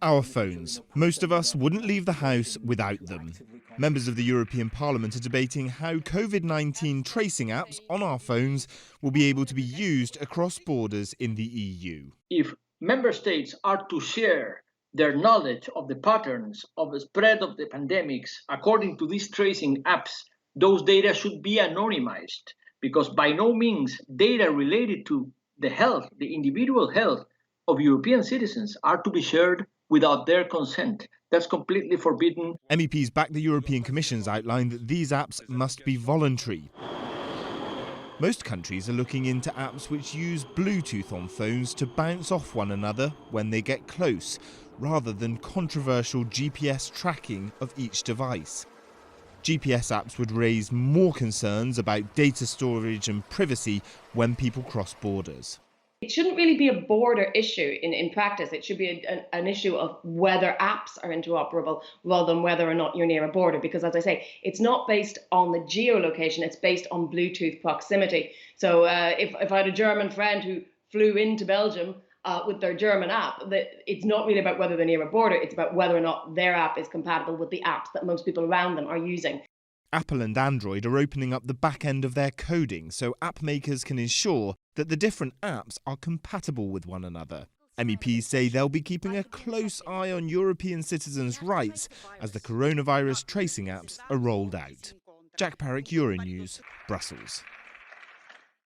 Our phones. Most of us wouldn't leave the house without them. Members of the European Parliament are debating how COVID-19 tracing apps on our phones will be able to be used across borders in the EU. If member states are to share their knowledge of the patterns of the spread of the pandemics according to these tracing apps, those data should be anonymized, because by no means data related to the health, the individual health of European citizens are to be shared without their consent. That's completely forbidden. MEPs back the European Commission's outline that these apps must be voluntary. Most countries are looking into apps which use Bluetooth on phones to bounce off one another when they get close, rather than controversial GPS tracking of each device. GPS apps would raise more concerns about data storage and privacy when people cross borders. It shouldn't really be a border issue in practice. It should be an issue of whether apps are interoperable rather than whether or not you're near a border. Because as I say, it's not based on the geolocation, it's based on Bluetooth proximity. So if I had a German friend who flew into Belgium with their German app, it's not really about whether they're near a border, it's about whether or not their app is compatible with the apps that most people around them are using. Apple and Android are opening up the back end of their coding so app makers can ensure that the different apps are compatible with one another. MEPs say they'll be keeping a close eye on European citizens' rights as the coronavirus tracing apps are rolled out. Jack Parrick, Euronews, Brussels.